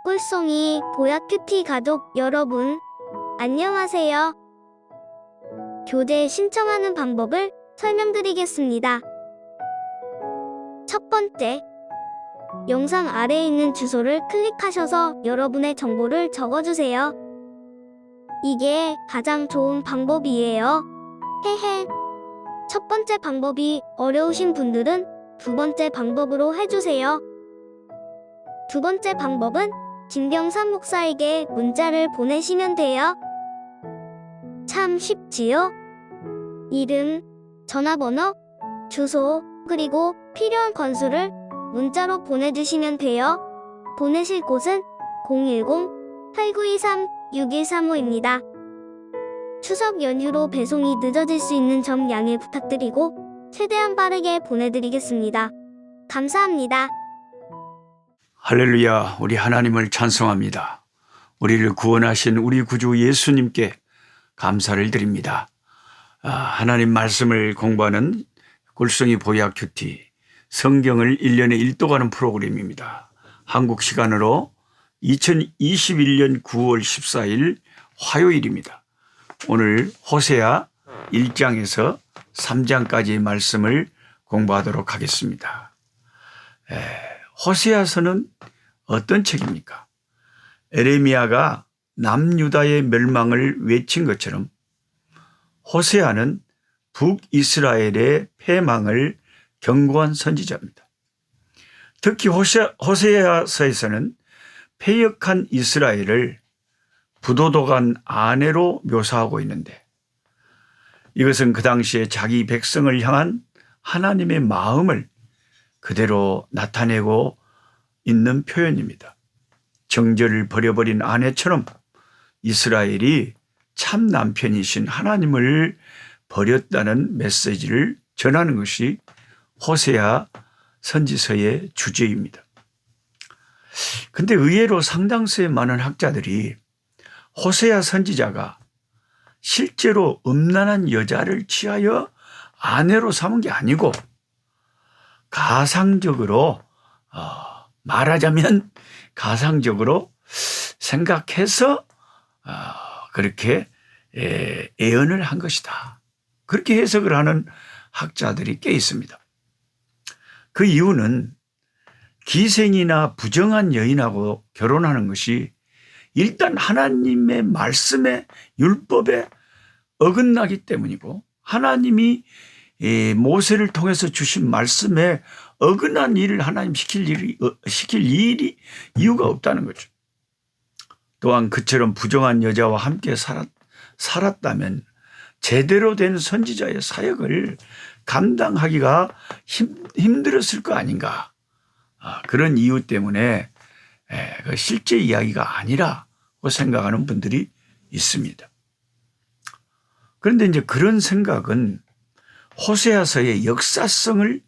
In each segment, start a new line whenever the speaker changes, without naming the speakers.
꿀송이 보약 큐티 가족 여러분, 안녕하세요. 교재 신청하는 방법을 설명드리겠습니다. 첫 번째, 영상 아래에 있는 주소를 클릭하셔서 여러분의 정보를 적어주세요. 이게 가장 좋은 방법이에요. 헤헤. 첫 번째 방법이 어려우신 분들은 두 번째 방법으로 해주세요. 두 번째 방법은 김경삼 목사에게 문자를 보내시면 돼요. 참 쉽지요? 이름, 전화번호, 주소, 그리고 필요한 건수를 문자로 보내주시면 돼요. 보내실 곳은 010-8923-6135입니다. 추석 연휴로 배송이 늦어질 수 있는 점 양해 부탁드리고 최대한 빠르게 보내드리겠습니다. 감사합니다.
할렐루야, 우리 하나님을 찬송합니다. 우리를 구원하신 우리 구주 예수님께 감사를 드립니다. 하나님 말씀을 공부하는 꿀송이 보약 큐티, 성경을 1년에 1독하는 프로그램입니다. 한국 시간으로 2021년 9월 14일 화요일입니다. 오늘 호세아 1장에서 3장까지의 말씀을 공부하도록 하겠습니다. 호세아서는 어떤 책입니까? 에레미야가 남유다의 멸망을 외친 것처럼 호세아는 북이스라엘의 패망을 경고한 선지자입니다. 특히 호세아서에서는 패역한 이스라엘을 부도덕한 아내로 묘사하고 있는데, 이것은 그 당시에 자기 백성을 향한 하나님의 마음을 그대로 나타내고 있는 표현입니다. 정절을 버려버린 아내처럼 이스라엘이 참 남편이신 하나님을 버렸다는 메시지를 전하는 것이 호세아 선지서의 주제입니다. 그런데 의외로 상당수의 많은 학자들이 호세아 선지자가 실제로 음란한 여자를 취하여 아내로 삼은 게 아니고 가상적으로 말하자면 가상적으로 생각해서 그렇게 예언을 한 것이다. 그렇게 해석을 하는 학자들이 꽤 있습니다. 그 이유는 기생이나 부정한 여인하고 결혼하는 것이 일단 하나님의 말씀에 율법에 어긋나기 때문이고, 하나님이 모세를 통해서 주신 말씀에 어긋난 일을 하나님 시킬 일이 이유가 없다는 거죠. 또한 그처럼 부정한 여자와 함께 살았다면 제대로 된 선지자의 사역을 감당하기가 힘들었을 거 아닌가. 그런 이유 때문에 실제 이야기가 아니라고 생각하는 분들이 있습니다. 그런데 이제 그런 생각은 호세아서의 역사성을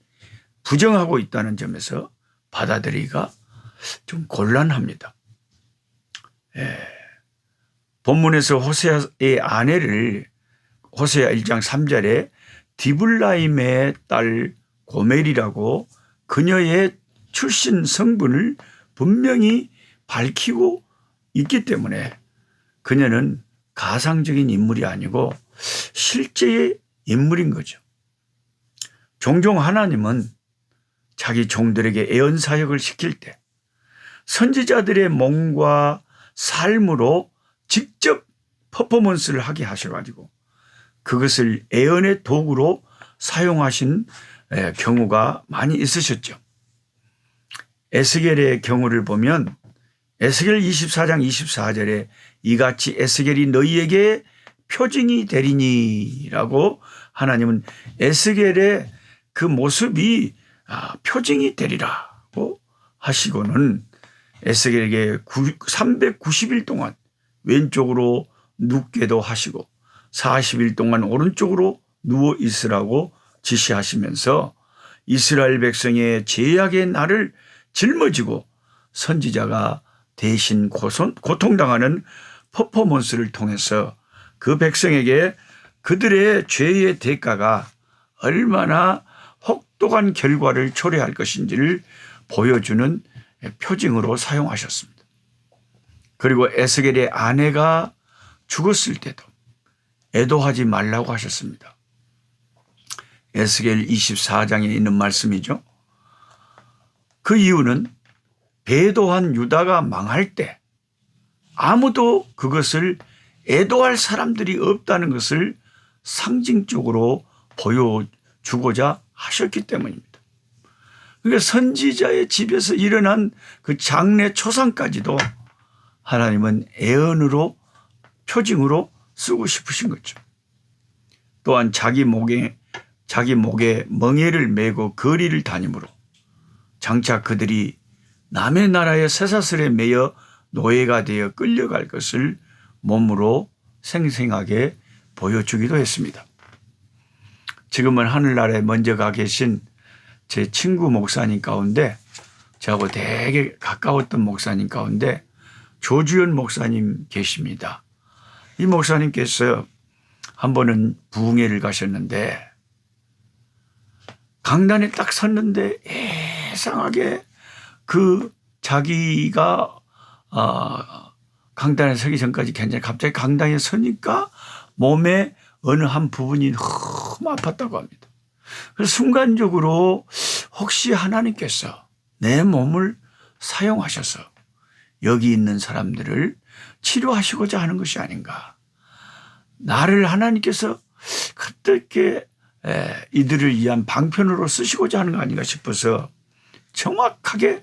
부정하고 있다는 점에서 받아들이기가 좀 곤란합니다. 본문에서 호세아의 아내를 호세아 1장 3절에 디블라임의 딸 고멜이라고 그녀의 출신 성분을 분명히 밝히고 있기 때문에 그녀는 가상적인 인물이 아니고 실제의 인물인 거죠. 종종 하나님은 자기 종들에게 예언 사역을 시킬 때 선지자들의 몸과 삶으로 직접 퍼포먼스를 하게 하셔가지고 그것을 예언의 도구로 사용하신 경우가 많이 있으셨죠. 에스겔의 경우를 보면 에스겔 24장 24절에 이같이 에스겔이 너희에게 표징이 되리니라고 하나님은 에스겔의 그 모습이 표징이 되리라고 하시고는 에스겔에게 390일 동안 왼쪽으로 눕게도 하시고 40일 동안 오른쪽으로 누워 있으라고 지시하시면서 이스라엘 백성의 죄악의 날을 짊어지고 선지자가 대신 고통당하는 퍼포먼스를 통해서 그 백성에게 그들의 죄의 대가가 얼마나 혹독한 결과를 초래할 것인지를 보여주는 표징으로 사용하셨습니다. 그리고 에스겔의 아내가 죽었을 때도 애도하지 말라고 하셨습니다. 에스겔 24장에 있는 말씀이죠. 그 이유는 배도한 유다가 망할 때 아무도 그것을 애도할 사람들이 없다는 것을 상징적으로 보여주고자 하셨기 때문입니다. 그러니까 선지자의 집에서 일어난 그 장례 초상까지도 하나님은 애언으로 표징으로 쓰고 싶으신 거죠. 또한 자기 목에 멍에를 메고 거리를 다니므로 장차 그들이 남의 나라의 쇠사슬에 매여 노예가 되어 끌려갈 것을 몸으로 생생하게 보여주기도 했습니다. 지금은 하늘나라에 먼저 가 계신 제 친구 목사님 가운데 저하고 되게 가까웠던 목사님 가운데 조주연 목사님 계십니다. 이 목사님께서 한 번은 부흥회를 가셨는데 강단에 딱 섰는데 이상하게 그 자기가 강단에 서기 전까지 괜찮아 갑자기 강단에 서니까 몸에 어느 한 부분이 너무 아팠다고 합니다. 그래서 순간적으로 혹시 하나님께서 내 몸을 사용하셔서 여기 있는 사람들을 치료하시고자 하는 것이 아닌가. 나를 하나님께서 어떻게 이들을 위한 방편으로 쓰시고자 하는 거 아닌가 싶어서 정확하게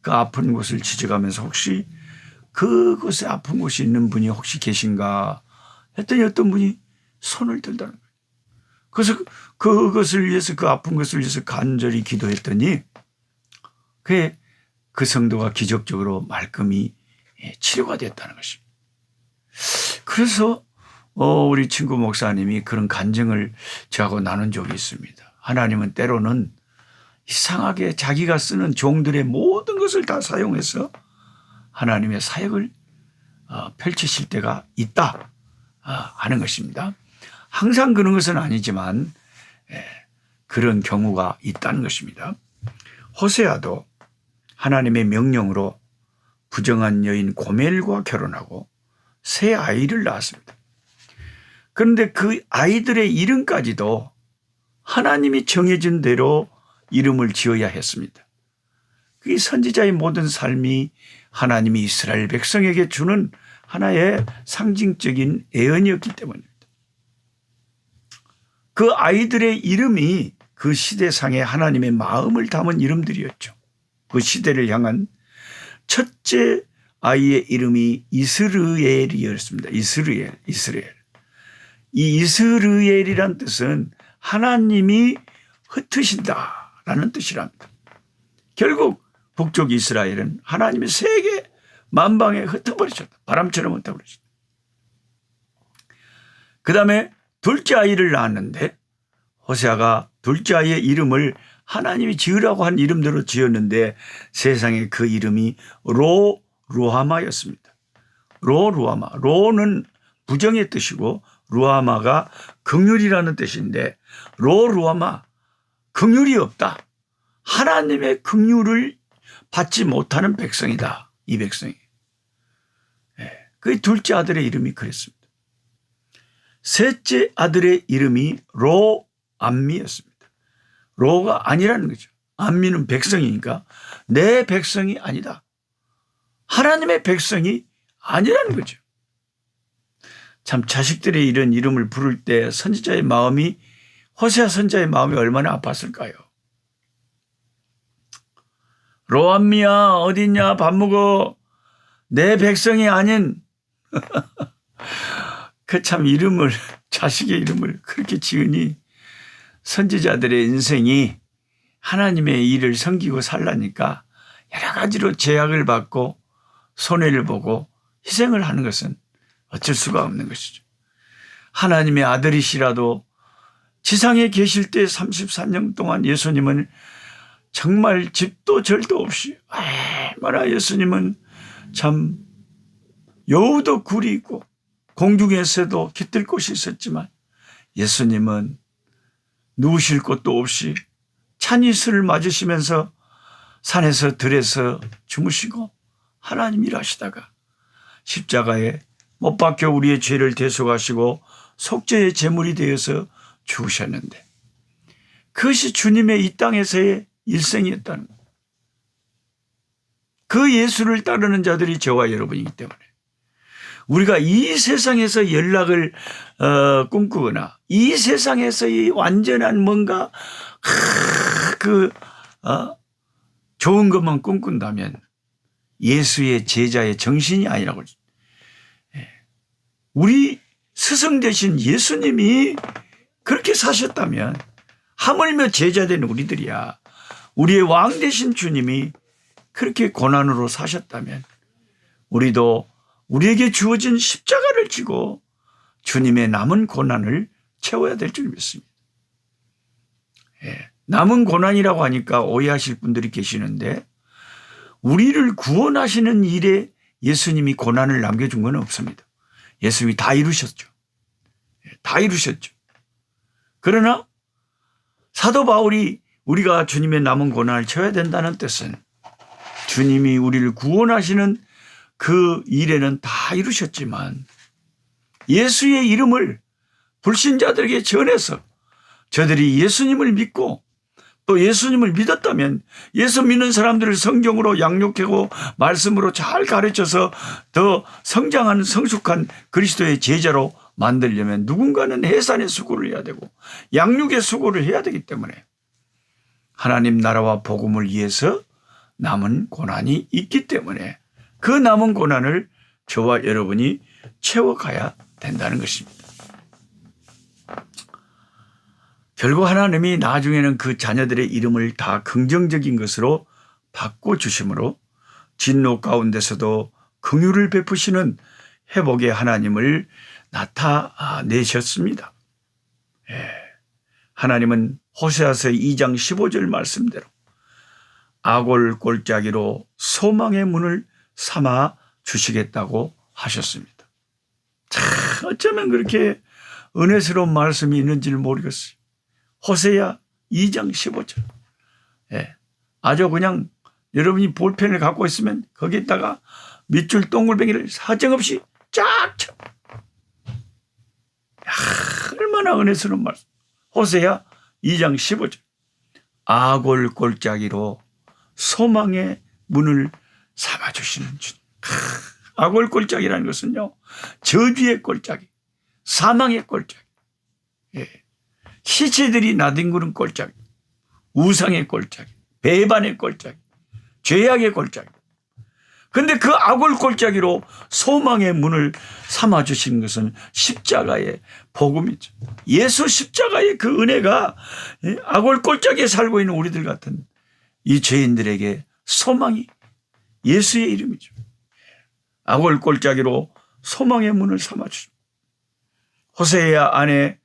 그 아픈 곳을 지져가면서 혹시 그곳에 아픈 곳이 있는 분이 혹시 계신가 했더니 어떤 분이 손을 들다는 거예요. 그래서 그것을 위해서 그 아픈 것을 위해서 간절히 기도했더니 그 성도가 기적적으로 말끔히 치료가 됐다는 것입니다. 그래서 우리 친구 목사님이 그런 간증을 저하고 나눈 적이 있습니다. 하나님은 때로는 이상하게 자기가 쓰는 종들의 모든 것을 다 사용해서 하나님의 사역을 펼치실 때가 있다 하는 것입니다. 항상 그런 것은 아니지만 그런 경우가 있다는 것입니다. 호세아도 하나님의 명령으로 부정한 여인 고멜과 결혼하고 새 아이를 낳았습니다. 그런데 그 아이들의 이름까지도 하나님이 정해진 대로 이름을 지어야 했습니다. 그 선지자의 모든 삶이 하나님이 이스라엘 백성에게 주는 하나의 상징적인 애언이었기 때문입니다. 그 아이들의 이름이 그 시대상의 하나님의 마음을 담은 이름들이었죠. 그 시대를 향한 첫째 아이의 이름이 이스르엘이었습니다. 이스르엘. 이 이스르엘이란 뜻은 하나님이 흩으신다라는 뜻이랍니다. 결국 북쪽 이스라엘은 하나님의 세계 만방에 흩어버리셨다. 바람처럼 흩어버리셨다. 그 다음에 둘째 아이를 낳았는데 호세아가 둘째 아이의 이름을 하나님이 지으라고 한 이름대로 지었는데 세상에 그 이름이 루하마였습니다. 루하마. 로는 부정의 뜻이고 루하마가 긍휼이라는 뜻인데 루하마 긍휼이 없다. 하나님의 긍휼을 받지 못하는 백성이다. 이 백성이. 그 둘째 아들의 이름이 그랬습니다. 셋째 아들의 이름이 로암미였습니다. 로가 아니라는 거죠. 암미는 백성이니까 내 백성이 아니다. 하나님의 백성이 아니라는 거죠. 참 자식들의 이런 이름을 부를 때 선지자의 마음이 호세아 선지자의 마음이 얼마나 아팠을까요? 로암미야 어딨냐 밥 먹어. 내 백성이 아닌 그 참 이름을 자식의 이름을 그렇게 지으니 선지자들의 인생이 하나님의 일을 섬기고 살라니까 여러 가지로 제약을 받고 손해를 보고 희생을 하는 것은 어쩔 수가 없는 것이죠. 하나님의 아들이시라도 지상에 계실 때 33년 동안 예수님은 정말 집도 절도 없이 얼마나 예수님은 참 여우도 굴이 있고 공중에서도 깃들 곳이 있었지만 예수님은 누우실 곳도 없이 찬 이슬을 맞으시면서 산에서 들에서 주무시고 하나님 일하시다가 십자가에 못 박혀 우리의 죄를 대속하시고 속죄의 제물이 되어서 죽으셨는데 그것이 주님의 이 땅에서의 일생이었다는 거예요. 그 예수를 따르는 자들이 저와 여러분이기 때문에 우리가 이 세상에서 연락을 꿈꾸거나 이 세상에서의 완전한 뭔가 좋은 것만 꿈꾼다면 예수의 제자의 정신이 아니라고. 우리 스승 되신 예수님이 그렇게 사셨다면 하물며 제자된 우리들이야. 우리의 왕 되신 주님이 그렇게 고난으로 사셨다면 우리도 우리에게 주어진 십자가를 지고 주님의 남은 고난을 채워야 될 줄 믿습니다. 남은 고난이라고 하니까 오해하실 분들이 계시는데 우리를 구원하시는 일에 예수님이 고난을 남겨준 건 없습니다. 예수님이 다 이루셨죠. 다 이루셨죠. 그러나 사도 바울이 우리가 주님의 남은 고난을 채워야 된다는 뜻은 주님이 우리를 구원하시는 그 일에는 다 이루셨지만 예수의 이름을 불신자들에게 전해서 저들이 예수님을 믿고 또 예수님을 믿었다면 예수 믿는 사람들을 성경으로 양육하고 말씀으로 잘 가르쳐서 더 성장한 성숙한 그리스도의 제자로 만들려면 누군가는 해산의 수고를 해야 되고 양육의 수고를 해야 되기 때문에 하나님 나라와 복음을 위해서 남은 고난이 있기 때문에 그 남은 고난을 저와 여러분이 채워가야 된다는 것입니다. 결국 하나님이 나중에는 그 자녀들의 이름을 다 긍정적인 것으로 바꿔주심으로 진노 가운데서도 긍휼을 베푸시는 회복의 하나님을 나타내셨습니다. 하나님은 호세아서 2장 15절 말씀대로 아골 골짜기로 소망의 문을 삼아 주시겠다고 하셨습니다. 참 어쩌면 그렇게 은혜스러운 말씀이 있는지를 모르겠어요. 호세아 2장 15절. 아주 그냥 여러분이 볼펜을 갖고 있으면 거기에다가 밑줄 동글뱅이를 사정없이 쫙 쳐. 얼마나 은혜스러운 말씀. 호세아 2장 15절. 아골 골짜기로 소망의 문을 삼아주시는 주님. 아골 골짜기라는 것은요, 저주의 골짜기, 사망의 골짜기, 시체들이 나뒹구는 골짜기, 우상의 골짜기, 배반의 골짜기, 죄악의 골짜기. 그런데 그 아골 골짜기로 소망의 문을 삼아주신 것은 십자가의 복음이죠. 예수 십자가의 그 은혜가 아골 골짜기에 살고 있는 우리들 같은 이 죄인들에게 소망이 예수의 이름이죠. 아골 골짜기로 소망의 문을 삼아주십니다. 호세아 아내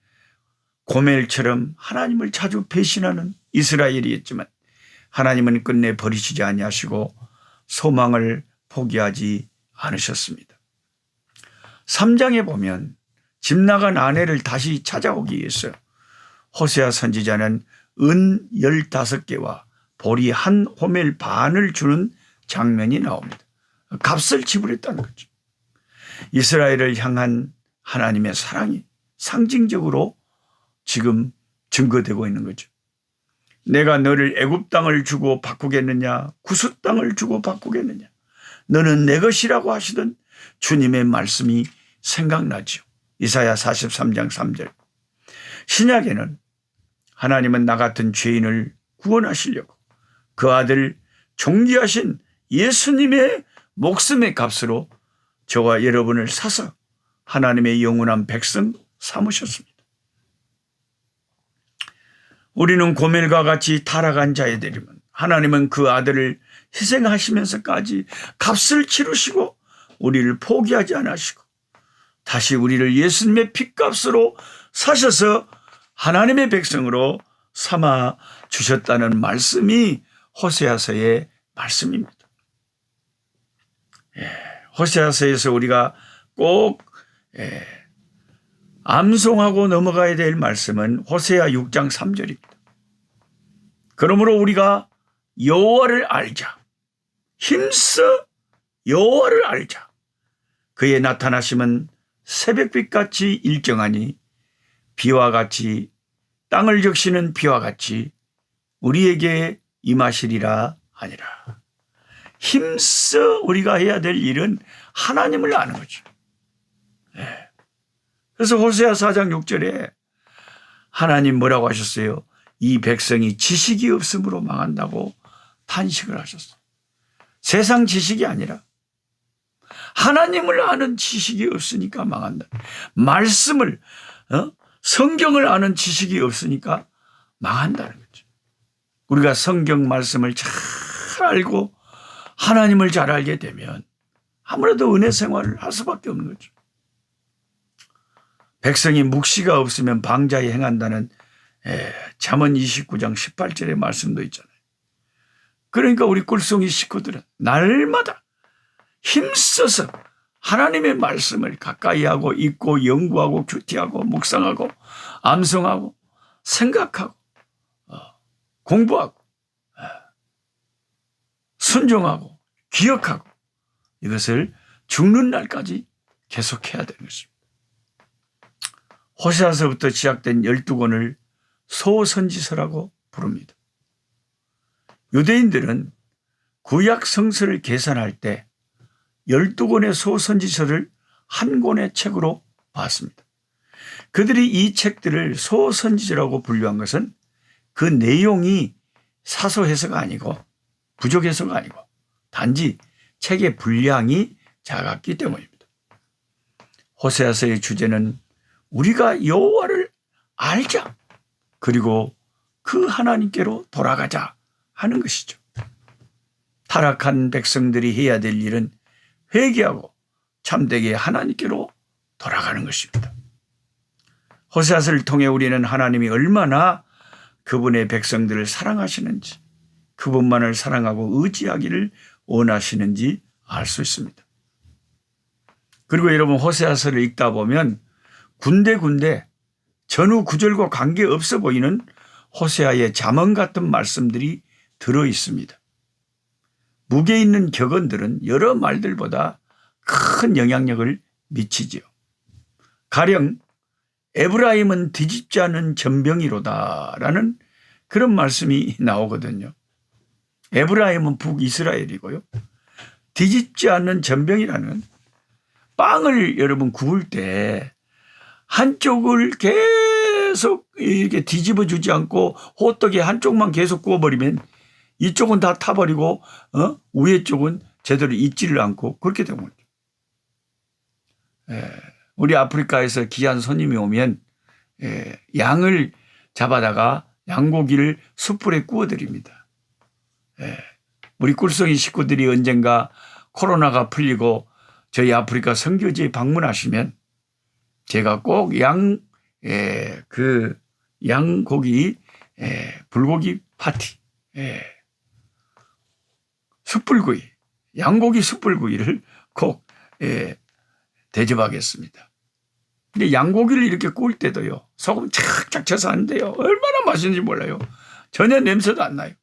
고멜처럼 하나님을 자주 배신하는 이스라엘이었지만 하나님은 끝내 버리시지 아니하시고 소망을 포기하지 않으셨습니다. 3장에 보면 집 나간 아내를 다시 찾아오기 위해서 호세아 선지자는 은 15개와 보리 한 호멜 반을 주는 장면이 나옵니다. 값을 지불했다는 거죠. 이스라엘을 향한 하나님의 사랑이 상징적으로 지금 증거되고 있는 거죠. 내가 너를 애굽 땅을 주고 바꾸겠느냐, 구스 땅을 주고 바꾸겠느냐. 너는 내 것이라고 하시던 주님의 말씀이 생각나죠. 이사야 43장 3절. 신약에는 하나님은 나 같은 죄인을 구원하시려고 그 아들 존귀하신 예수님의 목숨의 값으로 저와 여러분을 사서 하나님의 영원한 백성 삼으셨습니다. 우리는 고멜과 같이 타락한 자애들이면 하나님은 그 아들을 희생하시면서까지 값을 치르시고 우리를 포기하지 않으시고 다시 우리를 예수님의 핏값으로 사셔서 하나님의 백성으로 삼아 주셨다는 말씀이 호세아서의 말씀입니다. 호세아서에서 우리가 꼭 암송하고 넘어가야 될 말씀은 호세아 6장 3절입니다. 그러므로 우리가 여호와를 알자. 힘써 여호와를 알자. 그의 나타나심은 새벽빛같이 일정하니 비와 같이 땅을 적시는 비와 같이 우리에게 임하시리라 하니라. 힘써 우리가 해야 될 일은 하나님을 아는 거죠. 그래서 호세아 4장 6절에 하나님 뭐라고 하셨어요? 이 백성이 지식이 없음으로 망한다고 탄식을 하셨어요. 세상 지식이 아니라 하나님을 아는 지식이 없으니까 망한다. 말씀을 성경을 아는 지식이 없으니까 망한다는 거죠. 우리가 성경 말씀을 잘 알고 하나님을 잘 알게 되면 아무래도 은혜 생활을 할 수밖에 없는 거죠. 백성이 묵시가 없으면 방자에 행한다는 잠언 29장 18절의 말씀도 있잖아요. 그러니까 우리 꿀송이 식구들은 날마다 힘써서 하나님의 말씀을 가까이 하고 읽고 연구하고 큐티하고 묵상하고 암송하고 생각하고 공부하고 순종하고 기억하고 이것을 죽는 날까지 계속해야 되는 것입니다. 호세아서부터 시작된 12권을 소선지서라고 부릅니다. 유대인들은 구약 성서를 계산할 때 12권의 소선지서를 한 권의 책으로 봤습니다. 그들이 이 책들을 소선지서라고 분류한 것은 그 내용이 사소해서가 아니고 부족해서가 아니고 단지 책의 분량이 작았기 때문입니다. 호세아서의 주제는 우리가 여호와를 알자 그리고 그 하나님께로 돌아가자 하는 것이죠. 타락한 백성들이 해야 될 일은 회개하고 참되게 하나님께로 돌아가는 것입니다. 호세아서를 통해 우리는 하나님이 얼마나 그분의 백성들을 사랑하시는지 그분만을 사랑하고 의지하기를 원하시는지 알 수 있습니다. 그리고 여러분 호세아서를 읽다 보면 군데군데 전후 구절과 관계없어 보이는 호세아의 잠언 같은 말씀들이 들어 있습니다. 무게 있는 격언들은 여러 말들보다 큰 영향력을 미치지요. 가령 에브라임은 뒤집지 않은 전병이로다라는 그런 말씀이 나오거든요. 에브라임은 북이스라엘이고요. 뒤집지 않는 전병이라는 빵을 여러분 구울 때 한쪽을 계속 이렇게 뒤집어 주지 않고 호떡에 한쪽만 계속 구워버리면 이쪽은 다 타버리고 위에 쪽은 제대로 익지를 않고 그렇게 되는 거죠. 우리 아프리카에서 귀한 손님이 오면 양을 잡아다가 양고기를 숯불에 구워드립니다. 우리 꿀송이 식구들이 언젠가 코로나가 풀리고 저희 아프리카 선교지에 방문하시면 제가 꼭 양고기 불고기 파티 숯불구이 양고기 숯불구이를 꼭 대접하겠습니다. 근데 양고기를 이렇게 구울 때도요 소금 착착 쳐서 하는데요 얼마나 맛있는지 몰라요. 전혀 냄새도 안 나요.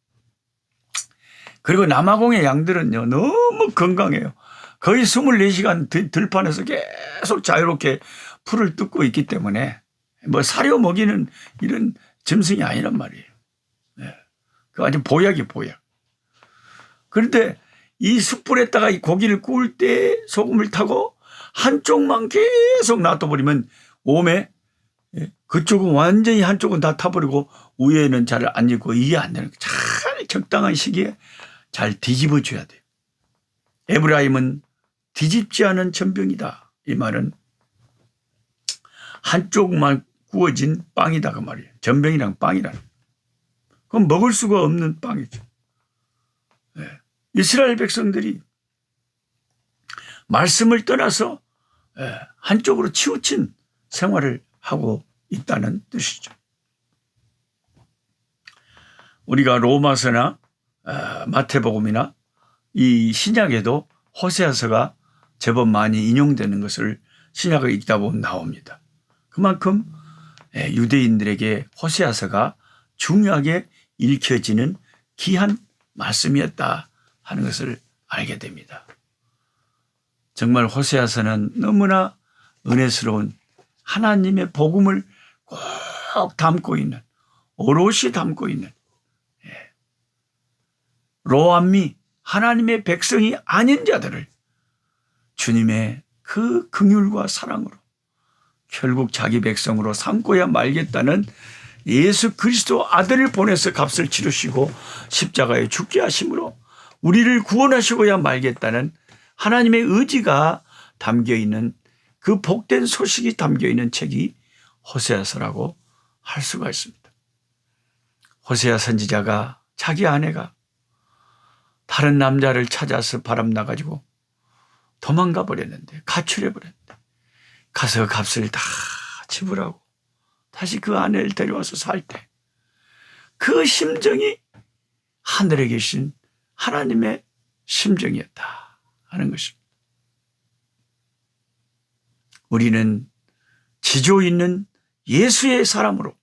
그리고 남아공의 양들은요 너무 건강해요. 거의 24시간 들판에서 계속 자유롭게 풀을 뜯고 있기 때문에 뭐 사료 먹이는 이런 짐승이 아니란 말이에요. 그 아주 보약이 보약. 그런데 이 숯불에다가 이 고기를 구울 때 소금을 타고 한쪽만 계속 놔둬버리면 오매 그쪽은 완전히 한쪽은 다 타버리고 위에는 잘 안 익고 이게 안 되는 거예요. 잘 적당한 시기에 잘 뒤집어 줘야 돼요. 에브라임은 뒤집지 않은 전병이다. 이 말은 한쪽만 구워진 빵이다 그 말이에요. 전병이랑 빵이라는. 그건 먹을 수가 없는 빵이죠. 이스라엘 백성들이 말씀을 떠나서 한쪽으로 치우친 생활을 하고 있다는 뜻이죠. 우리가 로마서나 마태복음이나 이 신약에도 호세아서가 제법 많이 인용되는 것을 신약을 읽다 보면 나옵니다. 그만큼 유대인들에게 호세아서가 중요하게 읽혀지는 귀한 말씀이었다 하는 것을 알게 됩니다. 정말 호세아서는 너무나 은혜스러운 하나님의 복음을 꼭 담고 있는, 오롯이 담고 있는, 로암미 하나님의 백성이 아닌 자들을 주님의 그 긍휼과 사랑으로 결국 자기 백성으로 삼고야 말겠다는 예수 그리스도 아들을 보내서 값을 치르시고 십자가에 죽게 하심으로 우리를 구원하시고야 말겠다는 하나님의 의지가 담겨있는, 그 복된 소식이 담겨있는 책이 호세아서라고 할 수가 있습니다. 호세아 선지자가 자기 아내가 다른 남자를 찾아서 바람나가지고 도망가 버렸는데, 가출해 버렸는데, 가서 값을 다 지불하고 다시 그 아내를 데려와서 살 때 그 심정이 하늘에 계신 하나님의 심정이었다 하는 것입니다. 우리는 지조 있는 예수의 사람으로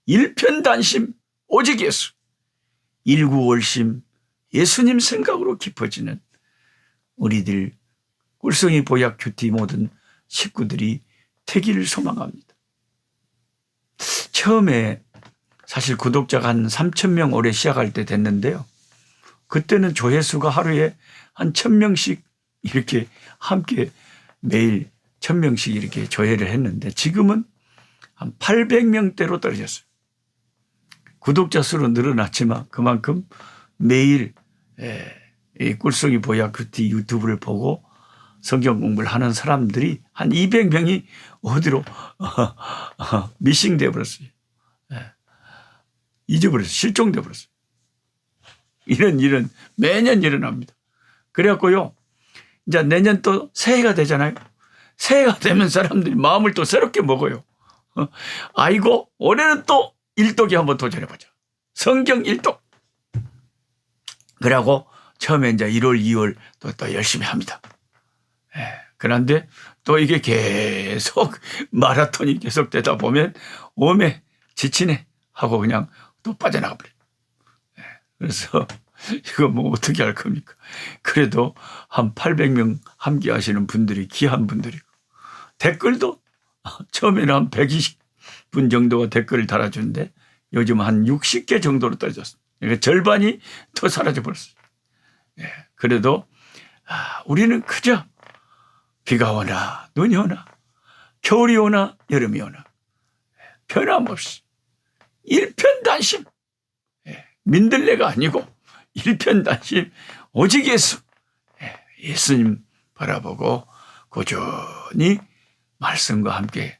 일편단심 오직 예수, 일구월심 예수님 생각으로 깊어지는 우리들 꿀송이 보약 큐티 모든 식구들이 되기를 소망합니다. 처음에 사실 구독자가 한 3,000명 올해 시작할 때 됐는데요. 그때는 조회수가 하루에 한 1,000명씩 이렇게 함께 매일 1,000명씩 이렇게 조회를 했는데 지금은 한 800명대로 떨어졌어요. 구독자 수는 늘어났지만 그만큼 매일 이 꿀송이 보약 큐티 유튜브를 보고 성경 공부를 하는 사람들이 한 200명이 어디로 미싱돼 버렸어요. 잊어버렸어요. 실종돼 버렸어요. 이런 일은 매년 일어납니다. 그래갖고요, 이제 내년 또 새해가 되잖아요. 새해가 되면 사람들이 마음을 또 새롭게 먹어요. 아이고, 올해는 또 일독이 한번 도전해보자. 성경 일독. 그러고 처음에 이제 1월, 2월 또 열심히 합니다. 그런데 또 이게 계속 마라톤이 계속되다 보면 오메 지치네 하고 그냥 또 빠져나가 버려요. 그래서 이거 뭐 어떻게 할 겁니까? 그래도 한 800명 함께 하시는 분들이 귀한 분들이고, 댓글도 처음에는 한 120분 정도가 댓글을 달아주는데 요즘 한 60개 정도로 떨어졌어요. 그러니까 절반이 더 사라져 버렸어요. 그래도 우리는 그저 비가 오나 눈이 오나 겨울이 오나 여름이 오나 변함없이 일편단심, 민들레가 아니고 일편단심 오직 예수, 예수님 바라보고 꾸준히 말씀과 함께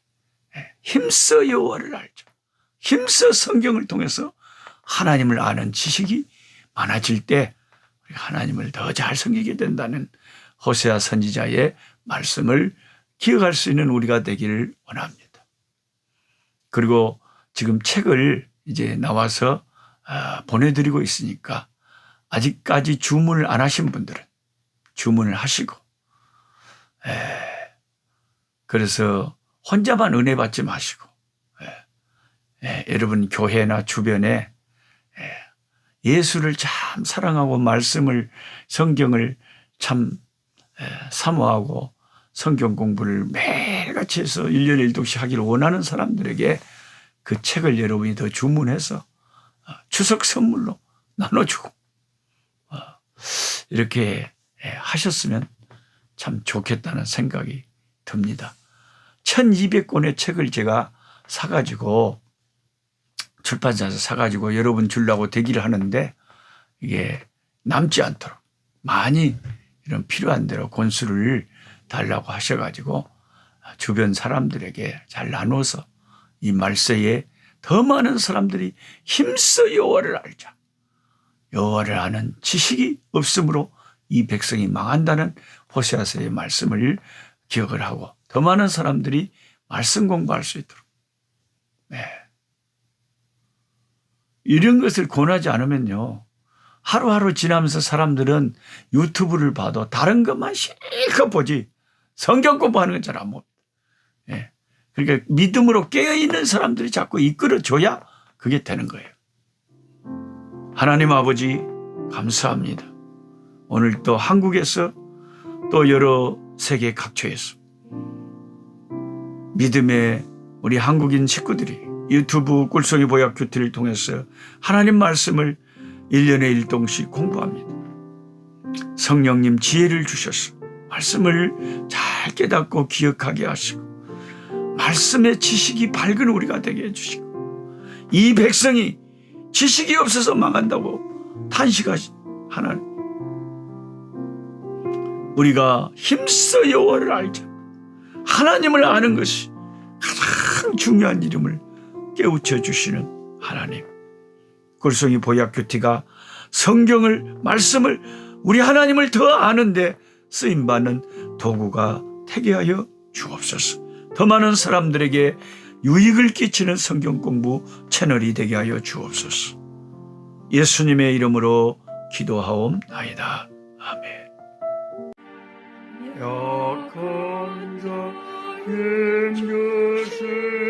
힘써 여호와를 알죠. 힘써 성경을 통해서 하나님을 아는 지식이 많아질 때 하나님을 더 잘 섬기게 된다는 호세아 선지자의 말씀을 기억할 수 있는 우리가 되기를 원합니다. 그리고 지금 책을 이제 나와서 보내드리고 있으니까 아직까지 주문을 안 하신 분들은 주문을 하시고, 그래서 혼자만 은혜 받지 마시고, 여러분 교회나 주변에 예수를 참 사랑하고 말씀을, 성경을 참 사모하고 성경 공부를 매일같이 해서 1년에 1독씩 하기를 원하는 사람들에게 그 책을 여러분이 더 주문해서 추석 선물로 나눠주고 이렇게 하셨으면 참 좋겠다는 생각이 듭니다. 1200권의 책을 제가 사가지고 출판사에서 사가지고 여러분 주려고 대기를 하는데 이게 남지 않도록 많이 이런 필요한 대로 권수를 달라고 하셔가지고 주변 사람들에게 잘 나눠서 이 말세에 더 많은 사람들이 힘써 여호와를 알자. 여호와를 아는 지식이 없으므로 이 백성이 망한다는 호세아서의 말씀을 기억을 하고 더 많은 사람들이 말씀 공부할 수 있도록. 이런 것을 권하지 않으면요, 하루하루 지나면서 사람들은 유튜브를 봐도 다른 것만 실컷 보지 성경 공부하는 건 잘 안 봅니다. 그러니까 믿음으로 깨어있는 사람들이 자꾸 이끌어줘야 그게 되는 거예요. 하나님 아버지 감사합니다. 오늘 또 한국에서 또 여러 세계 각처에서 믿음의 우리 한국인 식구들이 유튜브 꿀송이 보약 큐티를 통해서 하나님 말씀을 1년에 1동씩 공부합니다. 성령님 지혜를 주셔서 말씀을 잘 깨닫고 기억하게 하시고 말씀의 지식이 밝은 우리가 되게 해주시고 이 백성이 지식이 없어서 망한다고 탄식하신 하나님, 우리가 힘써 여호와를 알자, 하나님을 아는 것이 가장 중요한 이름을 깨우쳐 주시는 하나님, 꿀송이 보약 큐티가 성경을 말씀을 우리 하나님을 더 아는데 쓰임받는 도구가 되게 하여 주옵소서. 더 많은 사람들에게 유익을 끼치는 성경 공부 채널이 되게 하여 주옵소서. 예수님의 이름으로 기도하옵나이다. 아멘. 약한 자의 것을